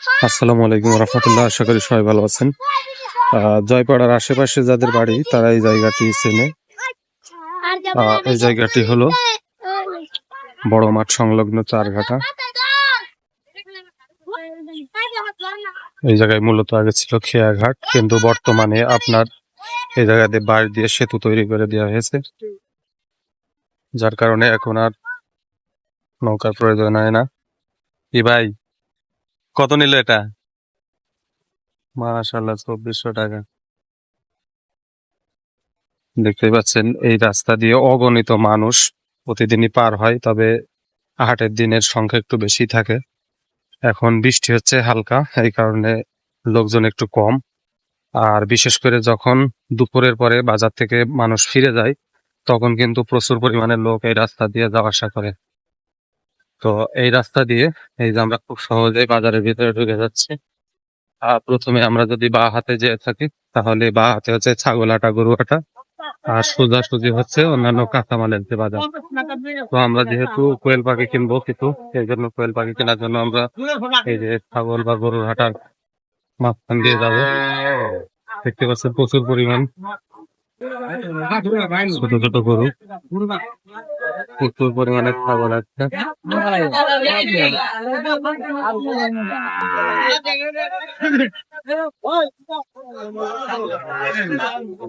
আসসালামু আলাইকুম রহমতুল্লাহ। আশা করি সবাই ভালো আছেন। জয়পাড়ার আশেপাশে যাদের বাড়ি তারা এই জায়গাটি চেনে। এই জায়গাটি হলো বড় মাঠ সংলগ্ন চারঘাটা। এই জায়গায় মূলত আগে ছিল খেয়াঘাট, কিন্তু বর্তমানে আপনার এই জায়গাতে বাঁশ দিয়ে সেতু তৈরি করে দেওয়া হয়েছে, যার কারণে এখন আর নৌকার প্রয়োজন হয় না। কি ভাই, কত নিল এটা? মাশাআল্লাহ, 2400 টাকা। দেখতে পাচ্ছেন এই রাস্তা দিয়ে অগণিত মানুষ প্রতিদিনই পার হয়, তবে হাটের দিনের সংখ্যা একটু বেশি থাকে। এখন বৃষ্টি হচ্ছে হালকা, এই কারণে লোকজন একটু কম। আর বিশেষ করে যখন দুপুরের পরে বাজার থেকে মানুষ ফিরে যায়, তখন কিন্তু প্রচুর পরিমাণে লোক এই রাস্তা দিয়ে যাওয়া আসা করে। তো এই রাস্তা দিয়ে এই যে আমরা খুব সহজেই বাজারের ভিতরে ঢুকে যাচ্ছি। প্রথমে আমরা যদি বাঁ হাতে যেয়ে থাকি, তাহলে বাঁ হাতে হচ্ছে ছাগল হাটা, গরু হাটা, আর সোজাসুজি হচ্ছে অন্যান্য কাঁচামালের যে বাজার। তো আমরা যেহেতু কোয়েল পাখি কিনবো কিছু, এই জন্য কোয়েল পাখি কেনার জন্য আমরা এই যে ছাগল বা গরুর হাটার মাঝখান দিয়ে যাবো। দেখতে পাচ্ছেন প্রচুর পরিমাণ ছোট ছোট গরু, প্রচুর পরিমাণে ছাগল আছে।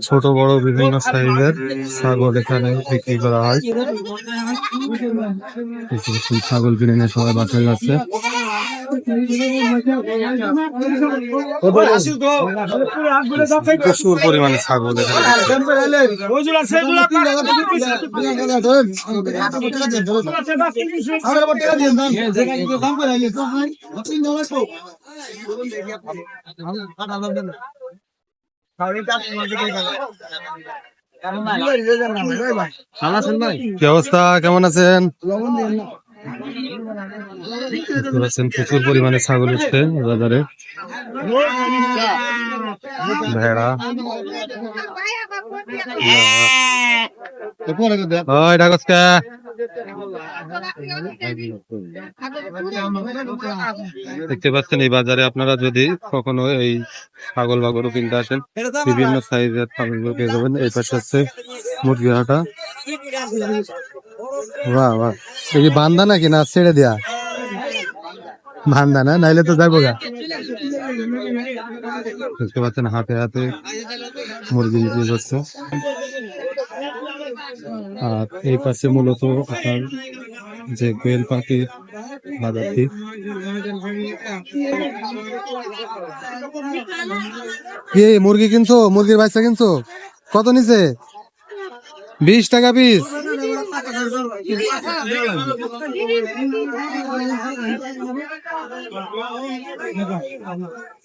ছোট বড় বিভিন্ন সাইজের ছাগল এখানে বিক্রি করা হয়। ছাগল কিনে নিয়ে সবাই বাসায় যাচ্ছে। প্রচুর পরিমাণে ছাগল কি অবস্থা, কেমন আছেন? প্রচুর পরিমাণে ছাগল উঠছে বাজারে। ভেড়া, দেখতে পাচ্ছেন এই বাজারে আপনারা যদি কখনো এই ছাগল বা গরু কিনতে আসেন, বিভিন্ন সাইজের ছাগল পেয়ে যাবেন। এই পাশে হচ্ছে মুরগি হাটা। বাহ বাহ, এই কি বান্দা নাকি না ছেড়ে দেয়া? বান্দা না, নাইলে তো যাবো গা। দেখতে পাচ্ছেন হাতে হাতে মুরগি বিক্রি করছে। আর এই পাশে মূলত আপনার যে কোয়েল পাখির বাজারটি। কি মুরগি কিনছো? মুরগির বাচ্চা কিনছো? কত নিছে? 20 টাকা পিস।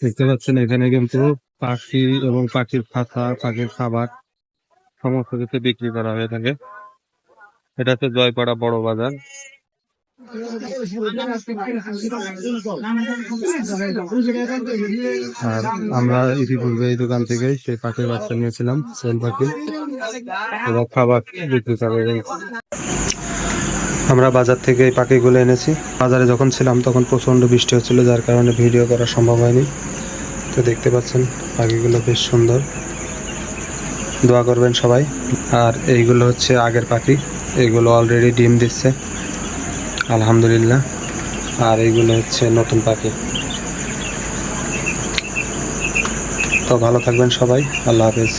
দেখতে পাচ্ছেন এখানে কিন্তু পাখি এবং পাখির খাঁচা, পাখির খাবার সমস্ত কিছু বিক্রি করা হয়ে থাকে। এটা হচ্ছে জয়পাড়া বড় বাজার। আর আমরা ইতিপূর্বে এই দোকান থেকে সেই পাখির বাচ্চা নিয়েছিলাম, সেল পাখি এবং খাবার বিক্রি করে। আমরা বাজার থেকে এই পাখিগুলো এনেছি। বাজারে যখন ছিলাম তখন প্রচণ্ড বৃষ্টি হচ্ছিল, যার কারণে ভিডিও করা সম্ভব হয়নি। তো দেখতে পাচ্ছেন পাখিগুলো বেশ সুন্দর, দোয়া করবেন সবাই। আর এইগুলো হচ্ছে আগের পাখি, এইগুলো অলরেডি ডিম দিচ্ছে আলহামদুলিল্লাহ। আর এইগুলো হচ্ছে নতুন পাখি। তো ভালো থাকবেন সবাই, আল্লাহ হাফেজ।